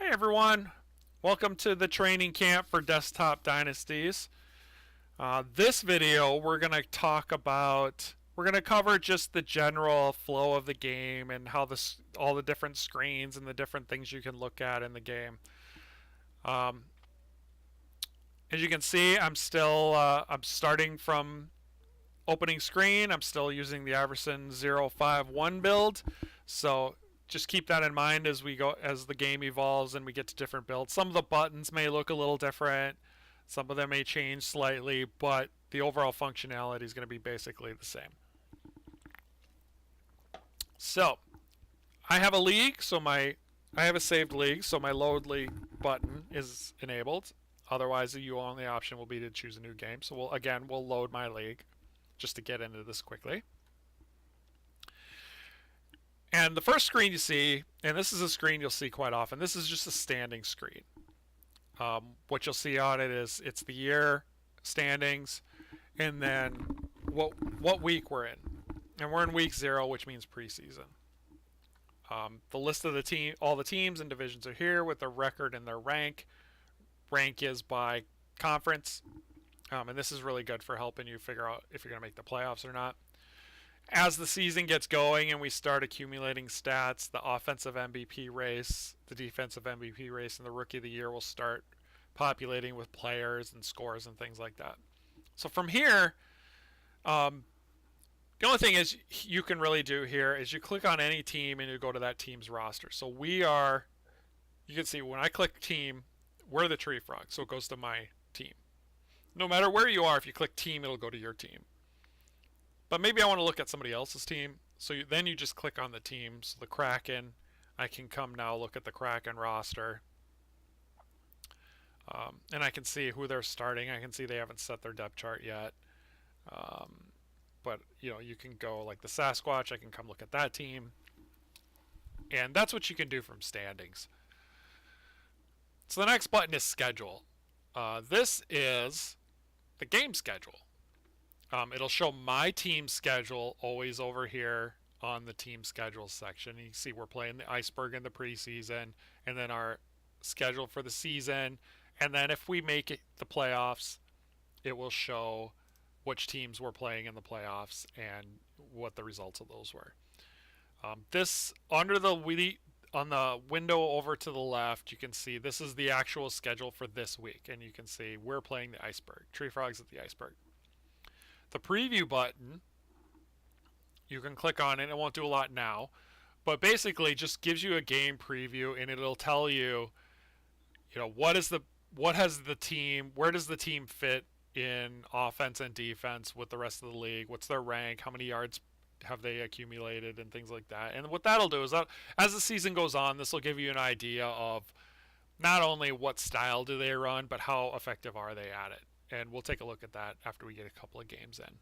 Hey everyone, welcome to the training camp for Desktop Dynasties. This video we're going to cover just the general flow of the game and how all the different screens and the different things you can look at in the game. Um, as you can see, I'm starting from opening screen. I'm still using the Iverson 051 build, so just keep that in mind as the game evolves and we get to different builds. Some of the buttons may look a little different, some of them may change slightly, but the overall functionality is going to be basically the same. So I have a league, I have a saved league, so my load league button is enabled. Otherwise, the only option will be to choose a new game. So we'll load my league just to get into this quickly. And the first screen you see, and this is a screen you'll see quite often, this is just a standing screen. What you'll see on it is it's the year, standings, and then what week we're in. And we're in week 0, which means preseason. The list of all the teams and divisions are here with their record and their rank. Rank is by conference. And this is really good for helping you figure out if you're going to make the playoffs or not. As the season gets going and we start accumulating stats, the offensive MVP race, the defensive MVP race, and the rookie of the year will start populating with players and scores and things like that. So from here, the only thing is you can really do here is you click on any team and you go to that team's roster. So you can see when I click team, we're the Tree Frog, so it goes to my team. No matter where you are, if you click team, it'll go to your team. But maybe I want to look at somebody else's team. So then you just click on the team. So the Kraken, I can come now look at the Kraken roster. And I can see who they're starting. I can see they haven't set their depth chart yet. But you can go like the Sasquatch. I can come look at that team. And that's what you can do from standings. So the next button is schedule. This is the game schedule. It'll show my team schedule always over here on the team schedule section. You can see we're playing the Iceberg in the preseason, and then our schedule for the season. And then if we make it the playoffs, it will show which teams we're playing in the playoffs and what the results of those were. This under on the window over to the left, you can see this is the actual schedule for this week, and you can see we're playing the Iceberg. Tree Frogs at the Iceberg. The preview button, you can click on it. It won't do a lot now, but basically just gives you a game preview, and it'll tell you, where does the team fit in offense and defense with the rest of the league? What's their rank? How many yards have they accumulated and things like that? And what that'll do is that as the season goes on, this will give you an idea of not only what style do they run, but how effective are they at it. And we'll take a look at that after we get a couple of games in.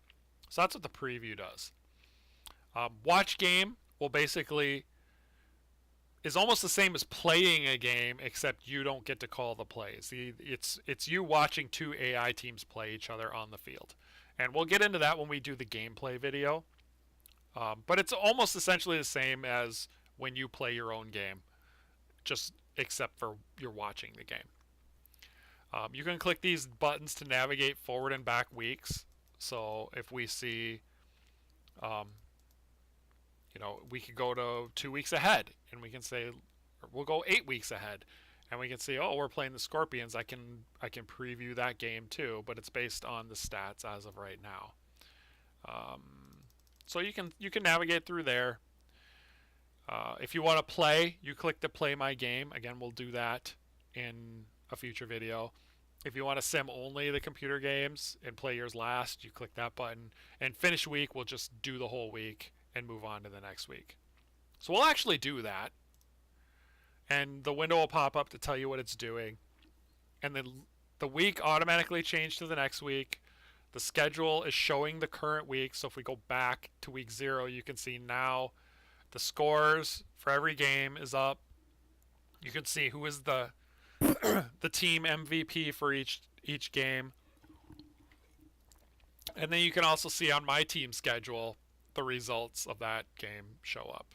So that's what the preview does. Watch game is almost the same as playing a game, except you don't get to call the plays. It's you watching two AI teams play each other on the field. And we'll get into that when we do the gameplay video. But it's almost essentially the same as when you play your own game, just except for you're watching the game. You can click these buttons to navigate forward and back weeks. So if we see, we could go to 2 weeks ahead, and we can say we'll go 8 weeks ahead, and we can see, we're playing the Scorpions. I can preview that game too, but it's based on the stats as of right now. So you can navigate through there. If you want to play, you click to play my game. Again, we'll do that in a future video. If you want to sim only the computer games and play yours last, you click that button. And finish week, we'll just do the whole week and move on to the next week. So we'll actually do that. And the window will pop up to tell you what it's doing. And then the week automatically changed to the next week. The schedule is showing the current week. So if we go back to week 0, you can see now the scores for every game is up. You can see who is the team MVP for each game. And then you can also see on my team schedule the results of that game show up.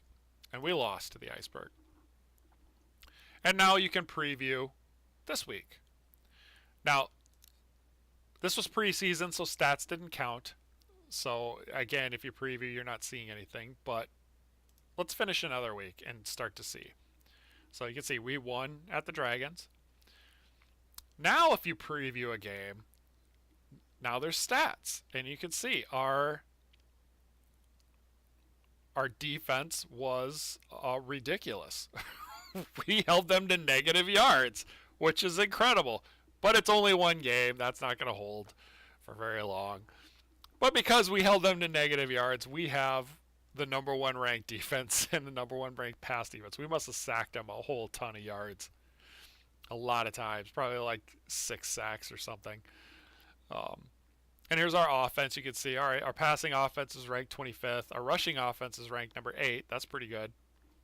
And we lost to the Iceberg. And now you can preview this week. Now, this was preseason, so stats didn't count. So, again, if you preview, you're not seeing anything. But let's finish another week and start to see. So, you can see we won at the Dragons. Now, if you preview a game, now there's stats. And you can see our defense was ridiculous. We held them to negative yards, which is incredible. But it's only one game. That's not going to hold for very long. But because we held them to negative yards, we have the number one ranked defense and the number one ranked pass defense. We must have sacked them a whole ton of yards. A lot of times. Probably like 6 sacks or something. And here's our offense. You can see, all right, our passing offense is ranked 25th. Our rushing offense is ranked number 8. That's pretty good.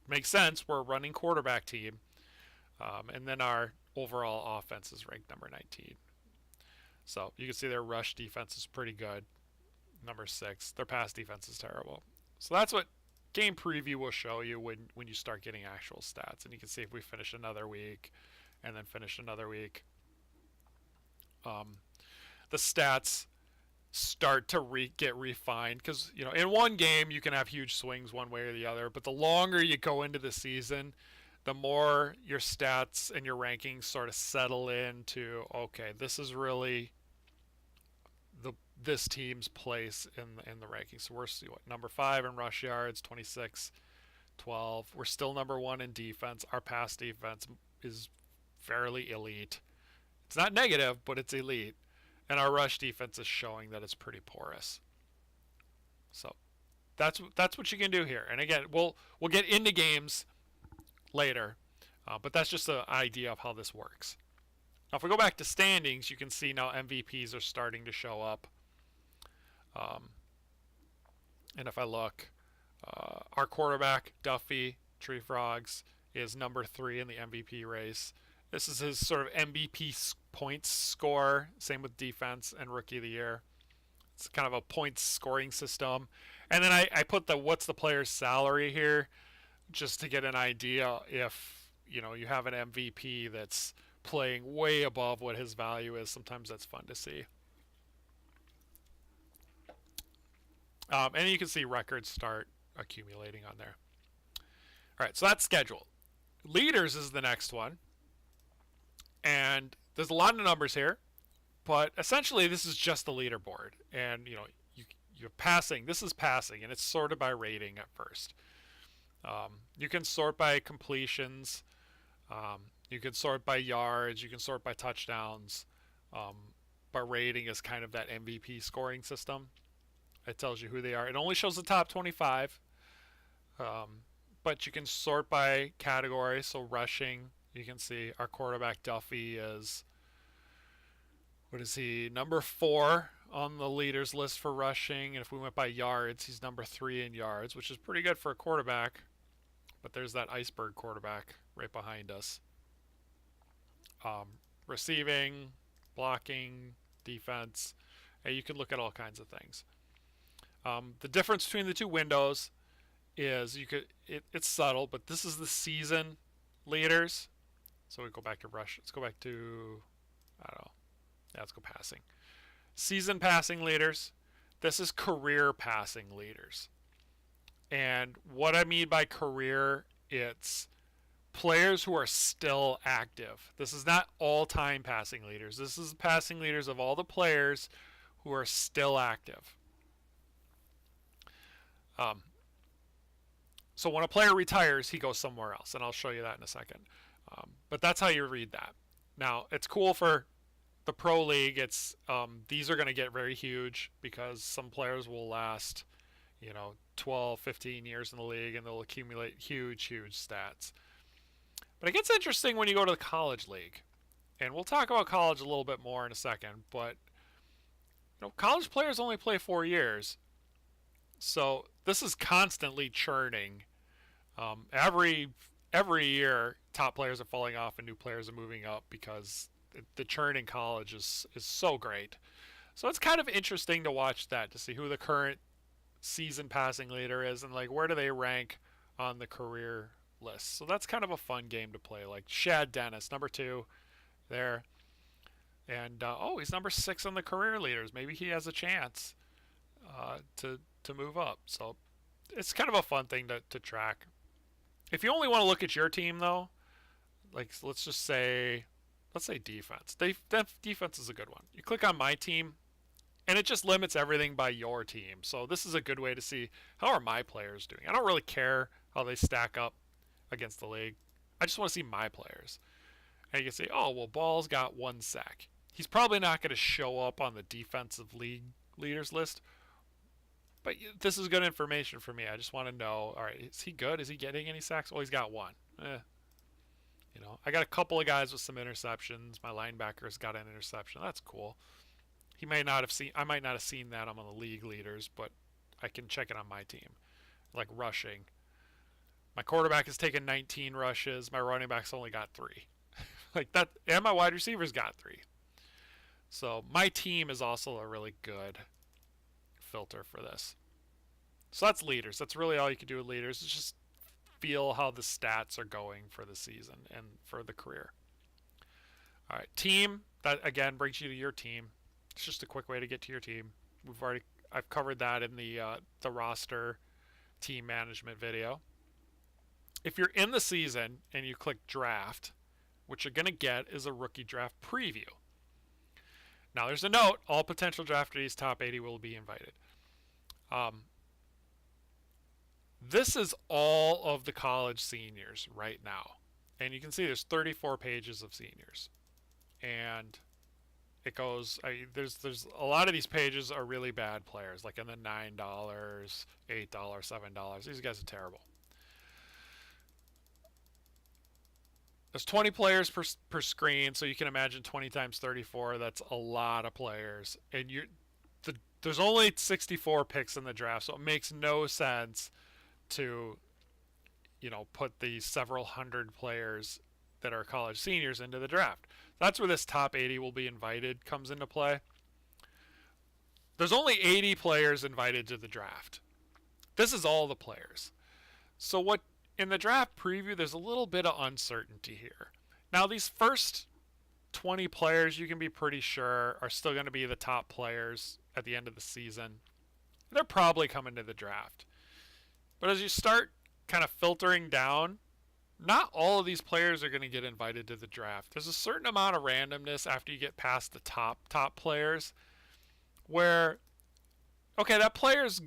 Makes sense. We're a running quarterback team. And then our overall offense is ranked number 19. So you can see their rush defense is pretty good. Number 6. Their pass defense is terrible. So that's what game preview will show you when you start getting actual stats. And you can see if we finish another week and then finish another week. The stats start to get refined because, you know, in one game you can have huge swings one way or the other, but the longer you go into the season, the more your stats and your rankings sort of settle into, okay, this is really this team's place in the rankings. So we're number 5 in rush yards, 26, 12. We're still number 1 in defense. Our pass defense is fairly elite. It's not negative, but it's elite. And our rush defense is showing that it's pretty porous. So that's what you can do here. And again, we'll get into games later, but that's just an idea of how this works. Now, if we go back to standings, you can see now MVPs are starting to show up. And if I look, our quarterback, Duffy Tree Frogs, is number 3 in the MVP race. This is his sort of MVP points score. Same with defense and rookie of the year. It's kind of a points scoring system. And then I put what's the player's salary here just to get an idea if, you know, you have an MVP that's playing way above what his value is. Sometimes that's fun to see. And you can see records start accumulating on there. All right, so that's schedule. Leaders is the next one. And there's a lot of numbers here, but essentially this is just the leaderboard. And, you know, you're passing. This is passing, and it's sorted by rating at first. You can sort by completions. You can sort by yards. You can sort by touchdowns. But rating is kind of that MVP scoring system. It tells you who they are. It only shows the top 25. But you can sort by category. So rushing, you can see our quarterback Duffy is, what is he, number 4 on the leaders list for rushing. And if we went by yards, he's number 3 in yards, which is pretty good for a quarterback. But there's that iceberg quarterback right behind us. Receiving, blocking, defense. And you can look at all kinds of things. The difference between the two windows is it's subtle, but this is the season leaders. So we go back to rush. Let's go back to, I don't know. Yeah, let's go passing. Season passing leaders. This is career passing leaders. And what I mean by career, it's players who are still active. This is not all-time passing leaders. This is passing leaders of all the players who are still active. So when a player retires, he goes somewhere else, and I'll show you that in a second. But that's how you read that. Now, it's cool for the Pro League. It's these are going to get very huge because some players will last, 12, 15 years in the league, and they'll accumulate huge stats. But it gets interesting when you go to the college league. And we'll talk about college a little bit more in a second, but college players only play 4 years. So this is constantly churning. Every year, top players are falling off and new players are moving up because the churn in college is so great. So it's kind of interesting to watch that, to see who the current season passing leader is and where do they rank on the career lists. So that's kind of a fun game to play. Like Shad Dennis, number 2 there. And he's number 6 on the career leaders. Maybe he has a chance to move up. So it's kind of a fun thing to track. If you only want to look at your team, though, like let's say defense. Defense is a good one. You click on my team, and it just limits everything by your team. So this is a good way to see how are my players doing. I don't really care how they stack up against the league. I just want to see my players. And you can say, oh, well, Ball's got 1 sack. He's probably not going to show up on the defensive league leaders list. But this is good information for me. I just want to know, all right, is he good? Is he getting any sacks? Oh, he's got 1. I got a couple of guys with some interceptions. My linebacker's got an interception. That's cool. I might not have seen that on the league leaders, but I can check it on my team. Like rushing. My quarterback has taken 19 rushes. My running back's only got 3. Like that, and my wide receiver's got 3. So my team is also a really good filter for this. So that's leaders. That's really all you can do with leaders. It's just feel how the stats are going for the season and for the career. All right, team. That again brings you to your team. It's just a quick way to get to your team. I've covered that in the roster team management video. If you're in the season and you click draft, what you're going to get is a rookie draft preview. Now there's a note, all potential draftees top 80 will be invited. This is all of the college seniors right now. And you can see there's 34 pages of seniors. And it goes, there's a lot of these pages are really bad players, like in the $9, $8, $7. These guys are terrible. There's 20 players per screen, so you can imagine 20 times 34. That's a lot of players, and there's only 64 picks in the draft, so it makes no sense to, put these several hundred players that are college seniors into the draft. That's where this top 80 will be invited comes into play. There's only 80 players invited to the draft. This is all the players. So what? In the draft preview, there's a little bit of uncertainty here. Now, these first 20 players, you can be pretty sure, are still going to be the top players at the end of the season. They're probably coming to the draft. But as you start kind of filtering down, not all of these players are going to get invited to the draft. There's a certain amount of randomness after you get past the top players where, okay, that player's,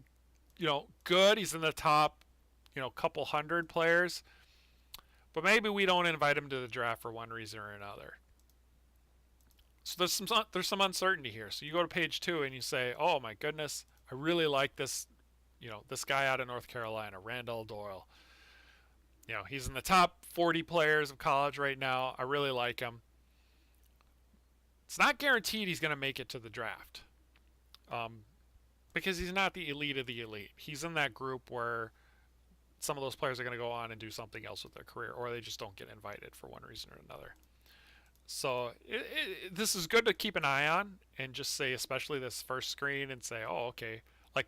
good. He's in the top, couple hundred players, but maybe we don't invite him to the draft for one reason or another. So there's some uncertainty here. So you go to page 2 and you say, oh my goodness, I really like this, this guy out of North Carolina, Randall Doyle. He's in the top 40 players of college right now. I really like him. It's not guaranteed he's going to make it to the draft, because he's not the elite of the elite. He's in that group where some of those players are going to go on and do something else with their career, or they just don't get invited for one reason or another. So this is good to keep an eye on and just say, especially this first screen, and say, oh, okay, like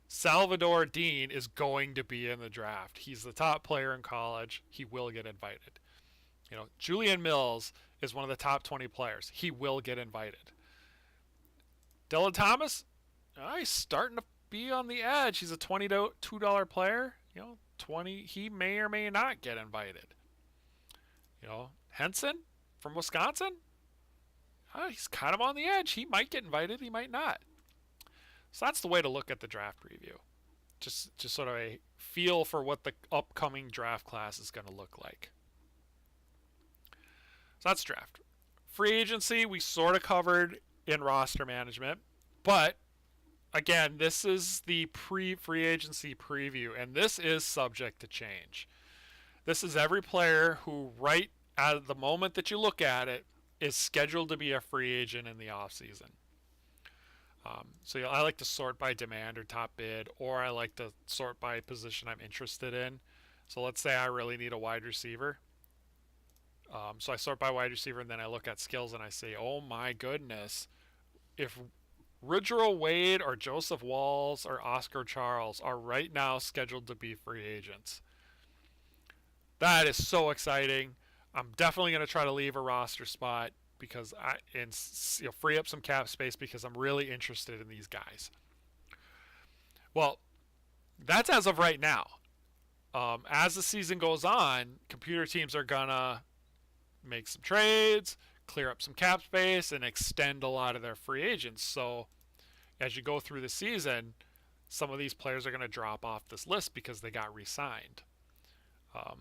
Salvador Dean is going to be in the draft. He's the top player in college. He will get invited. Julian Mills is one of the top 20 players. He will get invited. Dylan Thomas, he's starting to be on the edge. He's a $22 player. 20, he may or may not get invited. Henson from Wisconsin, he's kind of on the edge. He might get invited, he might not. So that's the way to look at the draft preview. Just sort of a feel for what the upcoming draft class is going to look like. So that's draft. Free agency, we sort of covered in roster management, but again, this is the pre-free agency preview, and this is subject to change. This is every player who, right at the moment that you look at it, is scheduled to be a free agent in the offseason. So I like to sort by demand or top bid, or I like to sort by position I'm interested in. So let's say I really need a wide receiver. So I sort by wide receiver, and then I look at skills, and I say, oh my goodness, if Ridgerell Wade or Joseph Walls or Oscar Charles are right now scheduled to be free agents, That is so exciting. I'm definitely going to try to leave a roster spot because free up some cap space because I'm really interested in these guys. Well, that's as of right now. As the season goes on, computer teams are gonna make some trades, clear up some cap space, and extend a lot of their free agents. So as you go through the season, some of these players are going to drop off this list because they got re-signed. Um,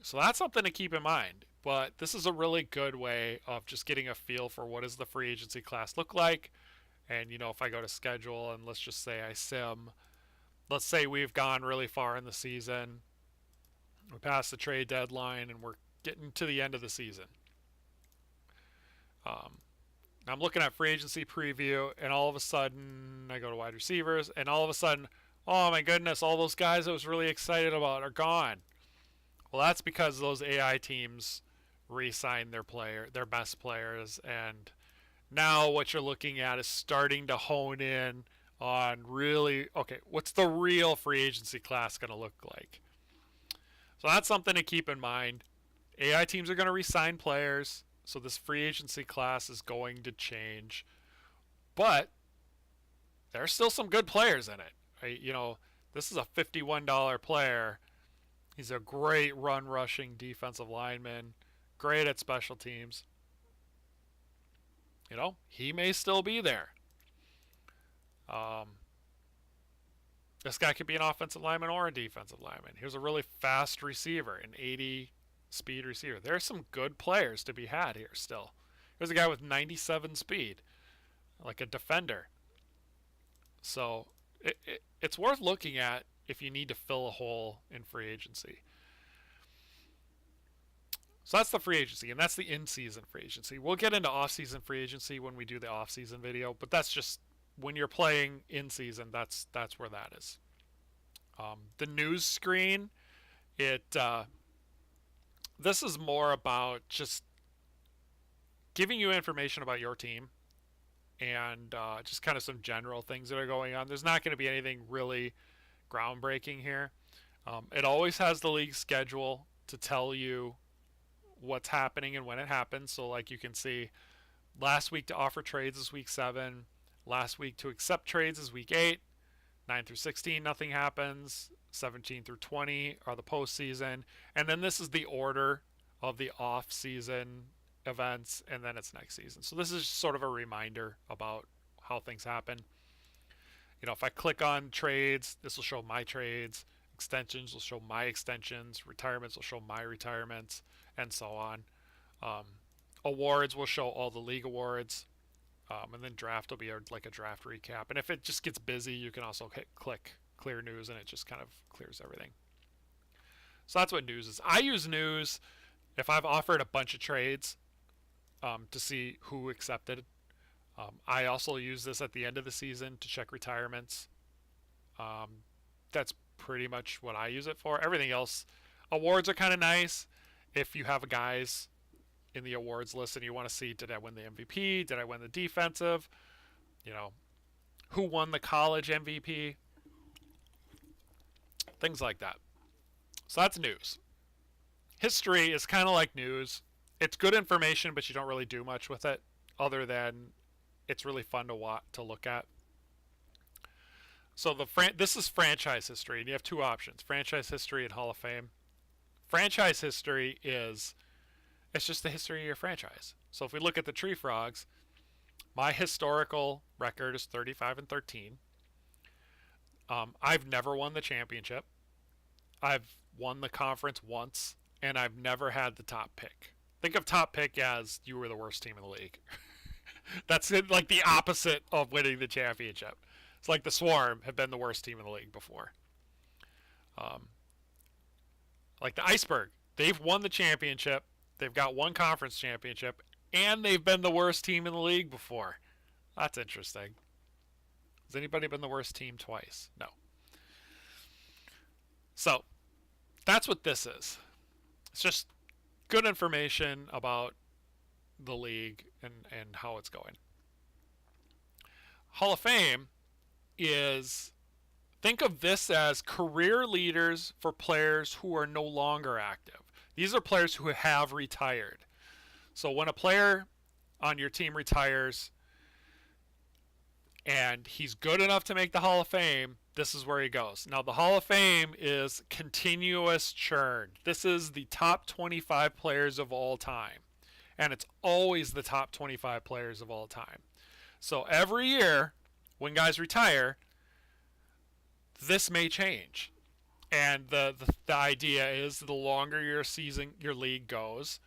so that's something to keep in mind. But this is a really good way of just getting a feel for what does the free agency class look like. And if I go to schedule and let's just say I sim, let's say we've gone really far in the season, we passed the trade deadline, and we're getting to the end of the season. I'm looking at free agency preview, and all of a sudden I go to wide receivers, and all of a sudden, oh my goodness, all those guys I was really excited about are gone. Well, that's because those AI teams re-signed their best players, and now what you're looking at is starting to hone in on really, okay, what's the real free agency class going to look like? So that's something to keep in mind. AI teams are going to re-sign players, so this free agency class is going to change. But there's still some good players in it. This is a $51 player. He's a great run rushing defensive lineman, great at special teams. He may still be there. This guy could be an offensive lineman or a defensive lineman. Here's a really fast receiver, an 80 speed receiver. There are some good players to be had here still. Here's a guy with 97 speed, like a defender. So it's worth looking at if you need to fill a hole in free agency. So that's the free agency, and that's the in-season free agency. We'll get into off-season free agency when we do the off-season video, but that's just when you're playing in-season. That's where that is. The news screen, this is more about just giving you information about your team and just kind of some general things that are going on. There's not going to be anything really groundbreaking here. It always has the league schedule to tell you what's happening and when it happens. So like you can see, last week to offer trades is week 7. Last week to accept trades is week 8. 9 through 16, nothing happens. 17 through 20 are the postseason. And then this is the order of the off-season events, and then it's next season. So this is sort of a reminder about how things happen. If I click on trades, this will show my trades. Extensions will show my extensions. Retirements will show my retirements, and so on. Awards will show all the league awards. And then draft will be like a draft recap. And if it just gets busy, you can also click clear news, and it just kind of clears everything. So that's what news is. I use news if I've offered a bunch of trades to see who accepted. I also use this at the end of the season to check retirements. That's pretty much what I use it for. Everything else, awards are kind of nice if you have guys in the awards list and you want to see, did I win the MVP? Did I win the defensive? Who won the college MVP? Things like that. So that's news. History is kind of like news. It's good information, but you don't really do much with it other than it's really fun to look at. So this is franchise history, and you have two options: franchise history and Hall of Fame. Franchise history it's just the history of your franchise. So if we look at the Tree Frogs, my historical record is 35-13. I've never won the championship. I've won the conference once, and I've never had the top pick. Think of top pick as you were the worst team in the league. That's like the opposite of winning the championship. It's like the Swarm have been the worst team in the league before. Like the Iceberg, they've won the championship. They've got one conference championship, and they've been the worst team in the league before. That's interesting. Has anybody been the worst team twice? No. So, that's what this is. It's just good information about the league and how it's going. Hall of Fame is Think of this as career leaders for players who are no longer active. These are players who have retired. So when a player on your team retires and he's good enough to make the Hall of Fame, this is where he goes. Now, the Hall of Fame is continuous churn. This is the top 25 players of all time. And it's always the top 25 players of all time. So every year, when guys retire, this may change. And the idea is the longer your season, your league goes,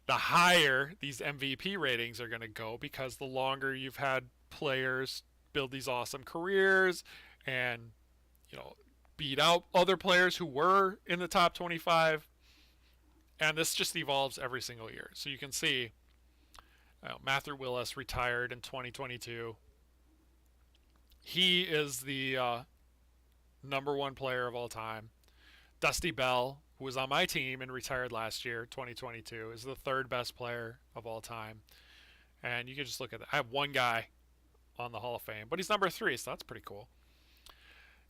the higher these MVP ratings are going to go, because the longer you've had players build these awesome careers and, beat out other players who were in the top 25. And this just evolves every single year. So you can see Matthew Willis retired in 2022. He is the number one player of all time. Dusty Bell, who was on my team and retired last year, 2022, is the third best player of all time. And you can just look at that. I have one guy on the Hall of Fame, but he's number 3, so that's pretty cool.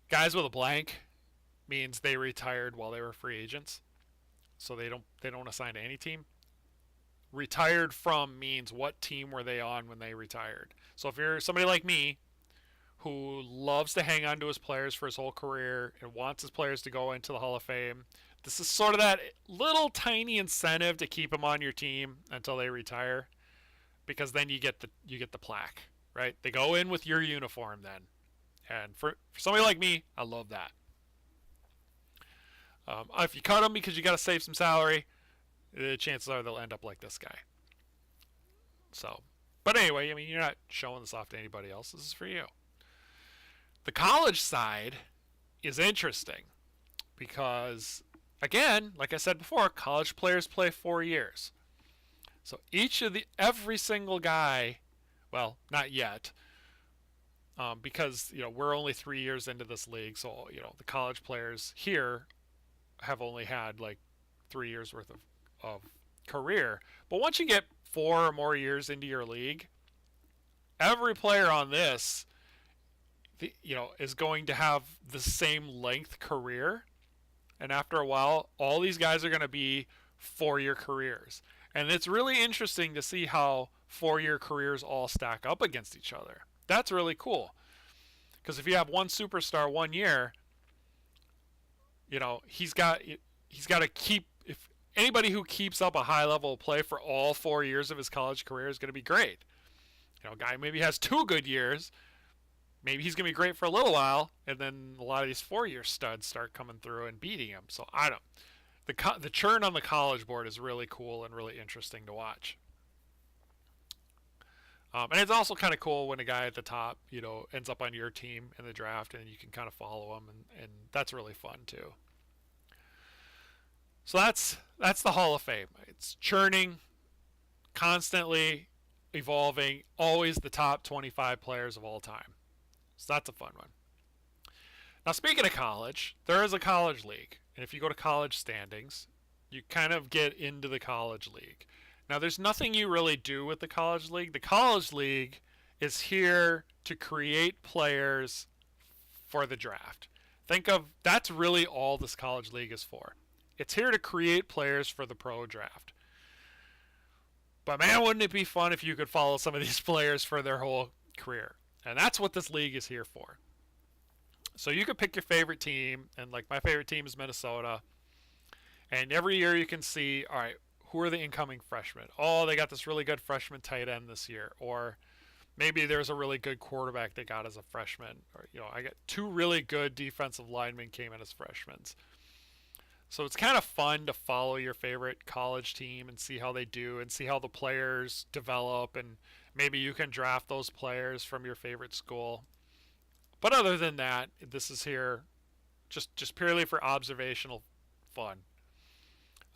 Guys with a blank means they retired while they were free agents, so they don't assign to any team. Retired from means what team were they on when they retired. So if you're somebody like me who loves to hang on to his players for his whole career and wants his players to go into the Hall of Fame, this is sort of that little tiny incentive to keep them on your team until they retire, because then you get the plaque, right? They go in with your uniform then. And for somebody like me, I love that. If you cut them because you got to save some salary, the chances are they'll end up like this guy. So, but anyway, I mean, you're not showing this off to anybody else. This is for you. The college side is interesting because, again, like I said before, college players play 4 years. So every single guy, well, not yet, because we're only 3 years into this league. So the college players here have only had like 3 years worth of career. But once you get 4 or more years into your league, every player on this, is going to have the same length career. And after a while, all these guys are going to be 4-year careers. And it's really interesting to see how 4-year careers all stack up against each other. That's really cool. Because if you have one superstar 1 year, he's got to keep. If anybody who keeps up a high level of play for all 4 years of his college career is going to be great. A guy maybe has 2 good years, maybe he's going to be great for a little while, and then a lot of these 4-year studs start coming through and beating him. So I don't. The churn on the college board is really cool and really interesting to watch. And it's also kind of cool when a guy at the top, ends up on your team in the draft, and you can kind of follow him, and that's really fun too. So that's the Hall of Fame. It's churning, constantly evolving, always the top 25 players of all time. So that's a fun one. Now, speaking of college, there is a college league, and if you go to college standings, you kind of get into the college league. Now, there's nothing you really do with the college league. The college league is here to create players for the draft. That's really all this college league is for. It's here to create players for the pro draft. But man, wouldn't it be fun if you could follow some of these players for their whole career? And that's what this league is here for. So you could pick your favorite team, and like my favorite team is Minnesota. And every year you can see, all right, who are the incoming freshmen? Oh, they got this really good freshman tight end this year. Or maybe there's a really good quarterback they got as a freshman. Or, I got 2 really good defensive linemen came in as freshmen. So it's kind of fun to follow your favorite college team and see how they do and see how the players develop. And maybe you can draft those players from your favorite school. But other than that, this is here just purely for observational fun.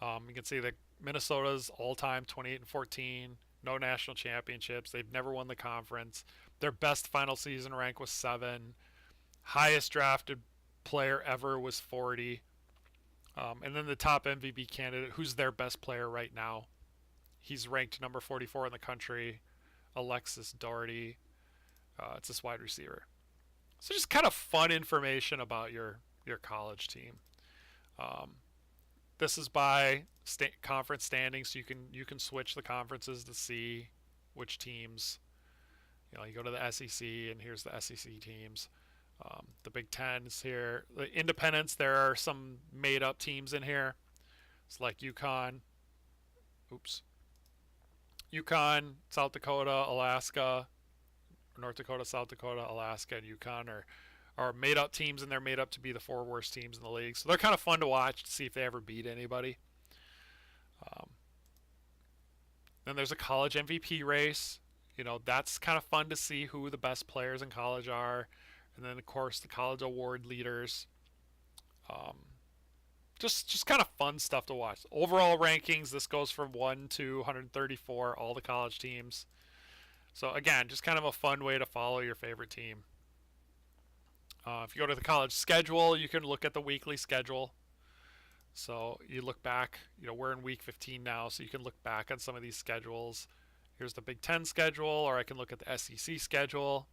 You can see that Minnesota's all-time 28-14, no national championships. They've never won the conference. Their best final season rank was 7. Highest drafted player ever was 40. And then the top MVP candidate, who's their best player right now, he's ranked number 44 in the country, Alexis Doherty. It's this wide receiver. So just kind of fun information about your college team. Um, this is by conference standings, so you can switch the conferences to see which teams. You go to the SEC, and here's the SEC teams. The Big Ten is here. The independents, there are some made up teams in here. It's like UConn. Oops. UConn, South Dakota, Alaska, North Dakota, South Dakota, Alaska, and UConn are made up teams, and they're made up to be the 4 worst teams in the league. So they're kind of fun to watch to see if they ever beat anybody. Um, then there's a college MVP race. That's kind of fun to see who the best players in college are. And then, of course, the college award leaders. Um, just kind of fun stuff to watch. Overall rankings, this goes from 1 to 134, all the college teams. So, again, just kind of a fun way to follow your favorite team. If you go to the college schedule, you can look at the weekly schedule. So you look back, we're in week 15 now, so you can look back on some of these schedules. Here's the Big Ten schedule, or I can look at the SEC schedule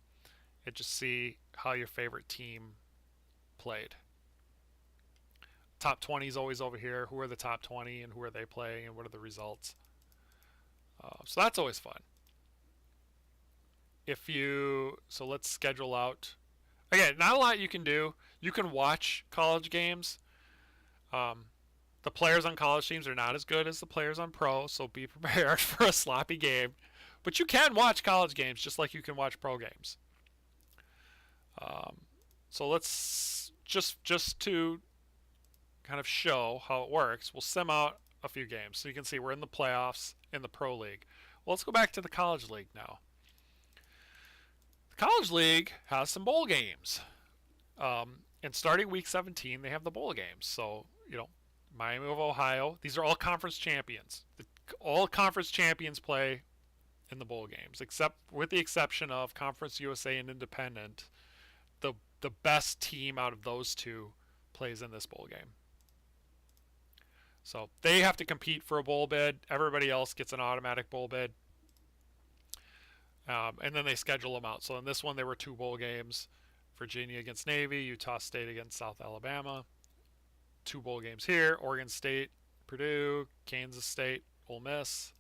and just see how your favorite team played. Top 20 is always over here. Who are the top 20 and who are they playing and what are the results? So that's always fun. So let's schedule out. Again, not a lot you can do. You can watch college games. The players on college teams are not as good as the players on pro, so be prepared for a sloppy game. But you can watch college games just like you can watch pro games. So let's just to kind of show how it works, we'll sim out a few games. So you can see we're in the playoffs in the pro league. Well, let's go back to the college league now. The college league has some bowl games. And starting week 17, they have the bowl games. So, Miami of Ohio, these are all conference champions. All conference champions play in the bowl games, except with the exception of Conference USA and Independent. The best team out of those two plays in this bowl game. So they have to compete for a bowl bid. Everybody else gets an automatic bowl bid. And then they schedule them out. So in this one, there were 2 bowl games. Virginia against Navy, Utah State against South Alabama. 2 bowl games here, Oregon State, Purdue, Kansas State, Ole Miss.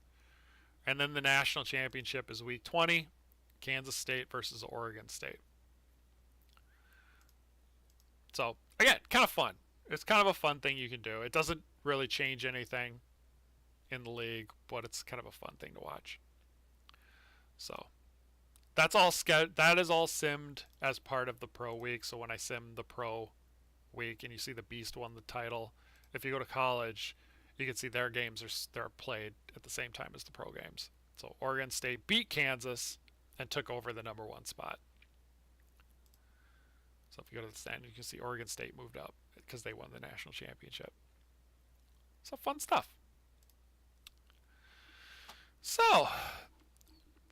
And then the national championship is week 20, Kansas State versus Oregon State. So, again, kind of fun. It's kind of a fun thing you can do. It doesn't really change anything in the league, but it's kind of a fun thing to watch. So, that is all simmed as part of the pro week. So when I sim the pro week and you see the Beast won the title, if you go to college, you can see their games they're played at the same time as the pro games. So Oregon State beat Kansas and took over the number 1 spot. So if you go to the stand, you can see Oregon State moved up because they won the national championship. So fun stuff. So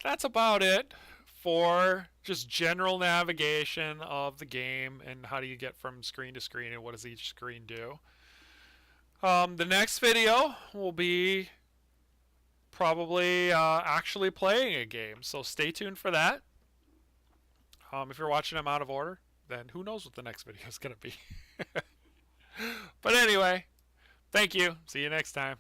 that's about it for just general navigation of the game and how do you get from screen to screen and what does each screen do. The next video will be probably actually playing a game, so stay tuned for that. If you're watching them out of order, then who knows what the next video is going to be. But anyway, thank you. See you next time.